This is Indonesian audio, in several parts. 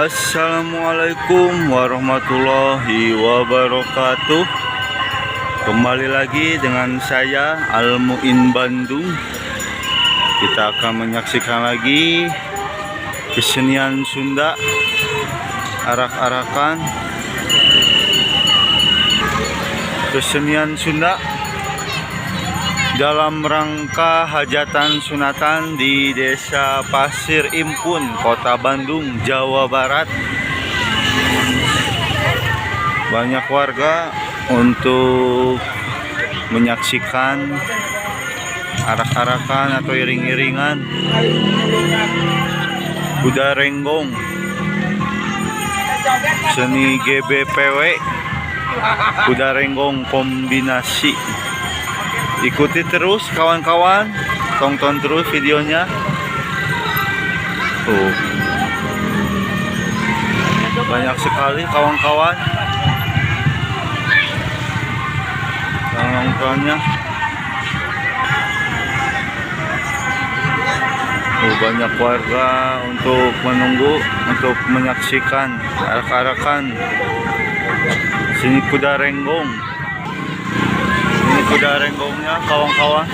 Assalamualaikum warahmatullahi wabarakatuh. Kembali lagi dengan saya Al-Mu'in Bandung. Kita akan menyaksikan lagi kesenian Sunda, arak-arakan kesenian Sunda dalam rangka hajatan sunatan di Desa Pasir Impun, Kota Bandung, Jawa Barat. Banyak warga untuk menyaksikan arak-arakan atau iring-iringan kuda renggong, seni GBPW, kuda renggong kombinasi. Ikuti terus kawan-kawan, tonton terus videonya. Tuh, banyak sekali kawan-kawan yang nontonnya. Banyak warga untuk menunggu, untuk menyaksikan arak-arakan seni kuda renggong. Ini kuda renggongnya kawan-kawan.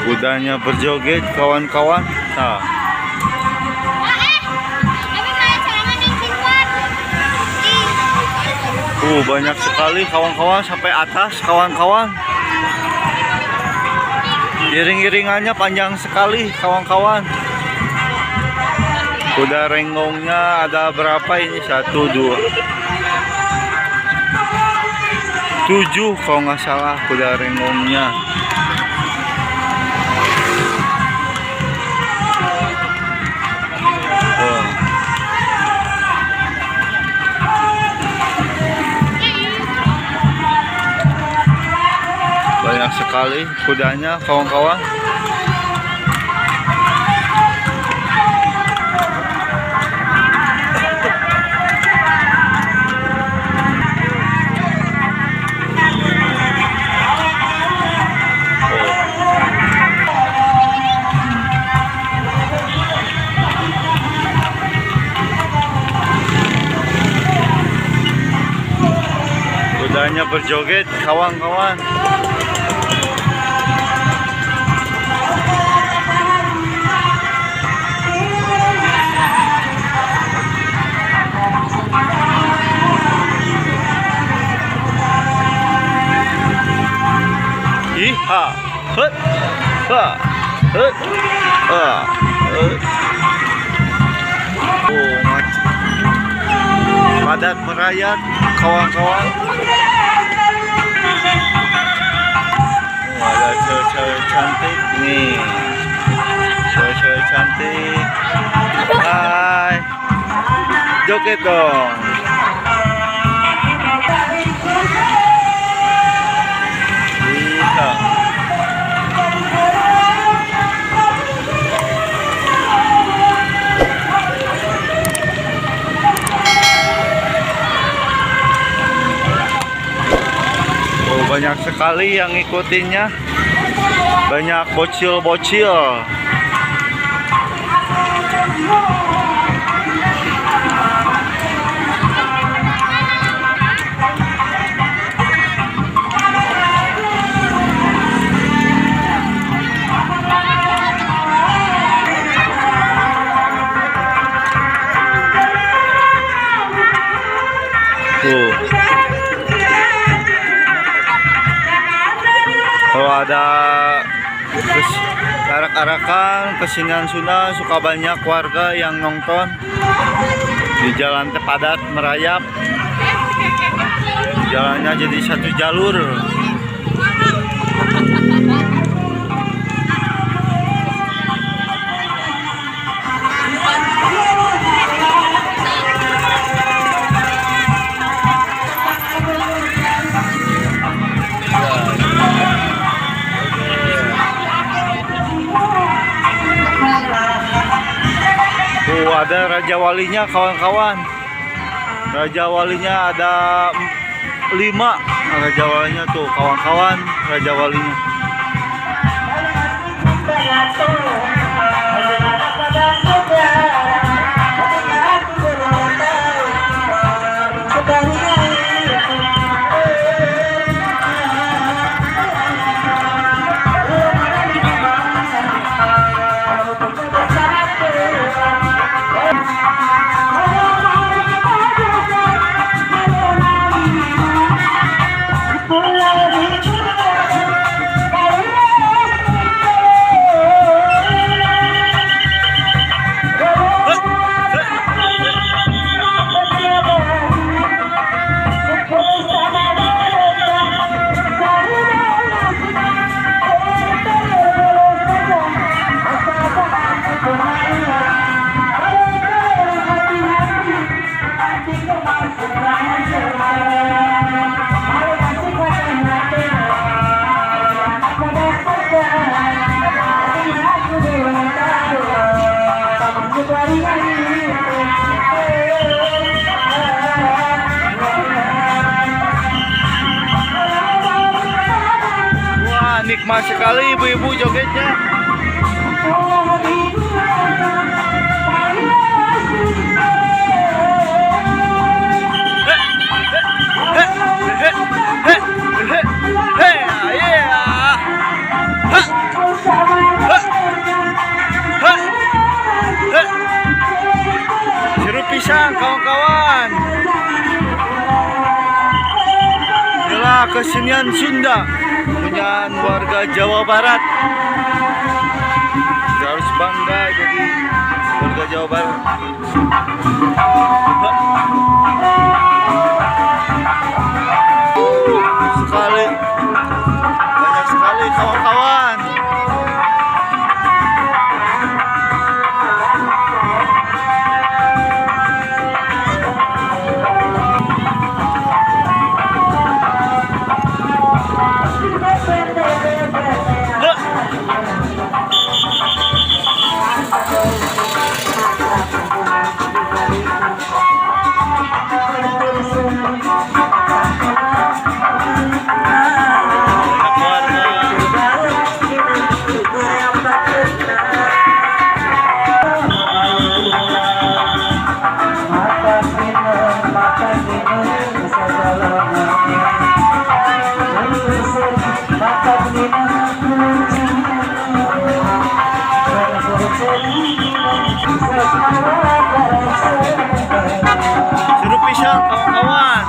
Kudanya berjoget kawan-kawan. Nah, banyak sekali kawan-kawan sampai atas kawan-kawan. Iring-iringannya panjang sekali kawan-kawan. Kuda renggongnya ada berapa ini? 1, 2, 7 kalau nggak salah kuda renggongnya. Banyak sekali kudanya kawan-kawan. Kudanya berjoget kawan-kawan. Iha, hut, ha, hut, ha, hut. Padat merayat kawan-kawan. Ada cewek-cewek cantik nih, cewek-cewek cantik. Hai, joget dong. Banyak sekali yang ngikutinnya, banyak bocil-bocil. Tuh, kalau ada arak-arakan kesenian Sunda, suka banyak warga yang nonton. Di jalan padat merayap, jalannya jadi satu jalur. ada Raja Walinya kawan-kawan. Raja Walinya ada 5. Raja Walinya tuh kawan-kawan, Raja Walinya. Wah, nikmat sekali ibu-ibu jogetnya. Sirup pisang kawan-kawan. Inilah kesenian Sunda punya warga Jawa Barat. Kita harus bangga jadi warga Jawa Barat. Sekali banyak sekali kawan-kawan. Sirup pisang kawan-kawan.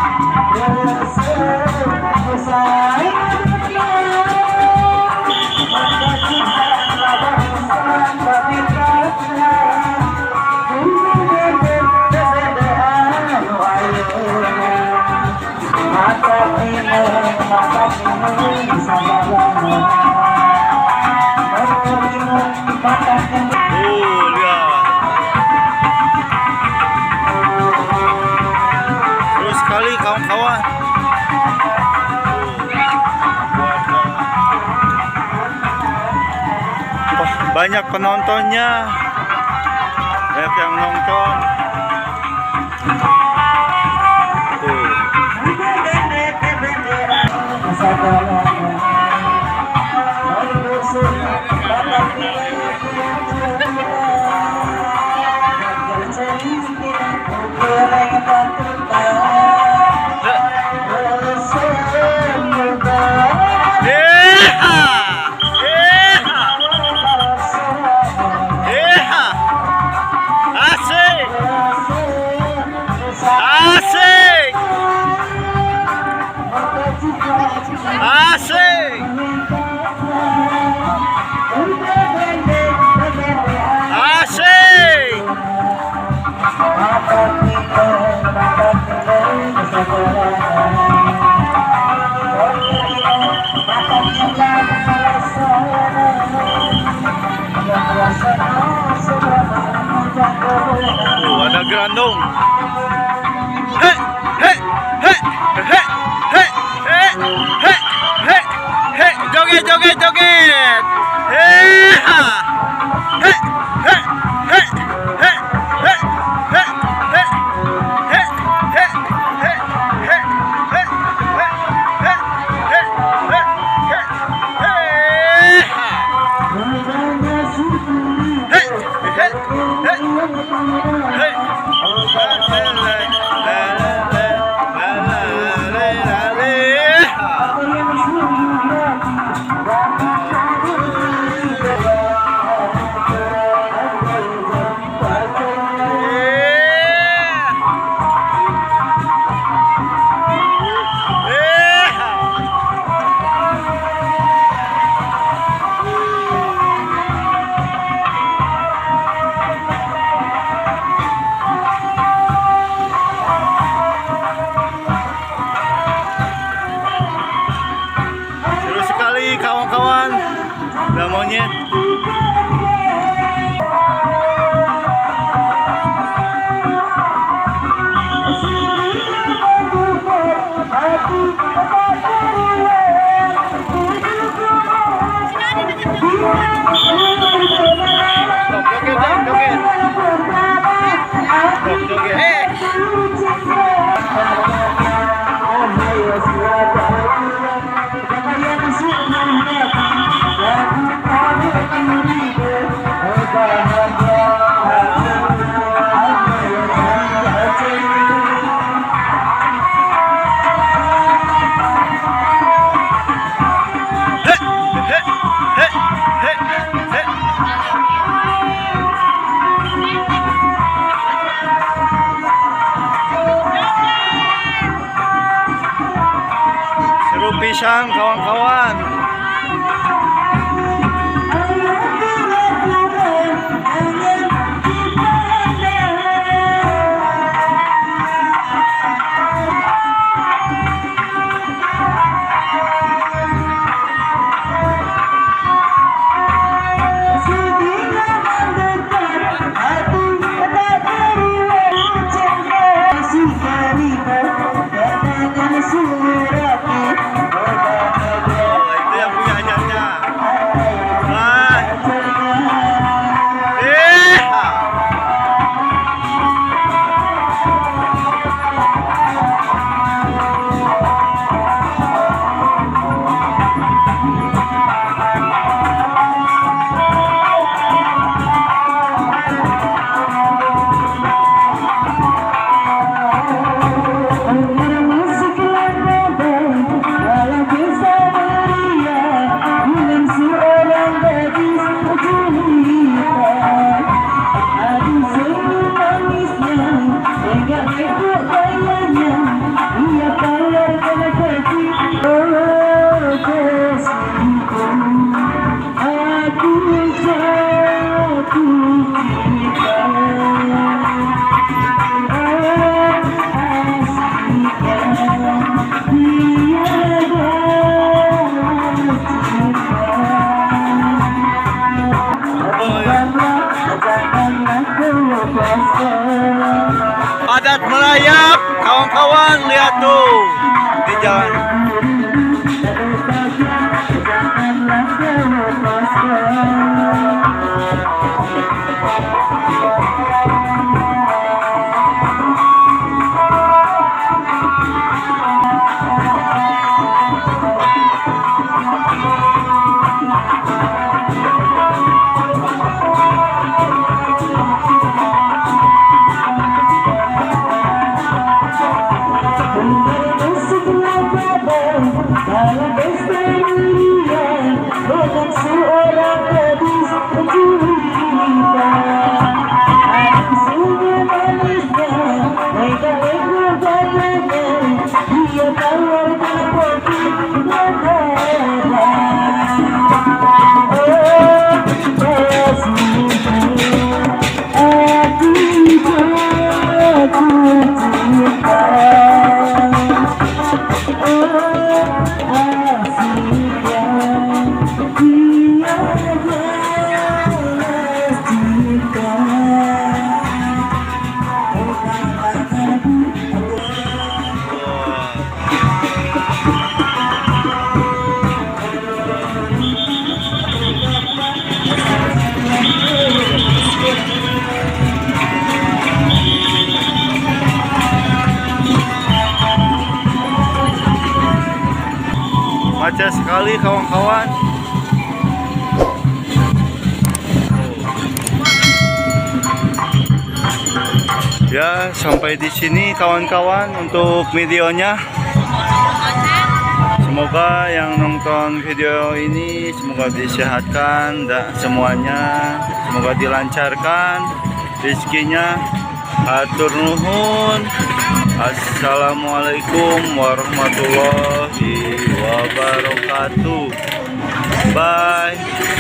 Terus sekali kawan-kawan. Banyak penontonnya, banyak yang nonton. Asik. Asik. Ada gerandong. Hei, hei, hei, hei, hei, hei, hei, hei, hei, joget, joget, joget. Hei, hei, hei, hei, hei, hei. pisan kawan-kawan. Padat melayap, kawan-kawan, lihat tuh di jalan. Macet sekali kawan-kawan. Ya, sampai di sini kawan-kawan untuk videonya. Semoga yang nonton video ini semoga disehatkan dan semuanya, semoga dilancarkan rezekinya. Hatur nuhun. Assalamualaikum warahmatullahi wabarakatuh. Bye.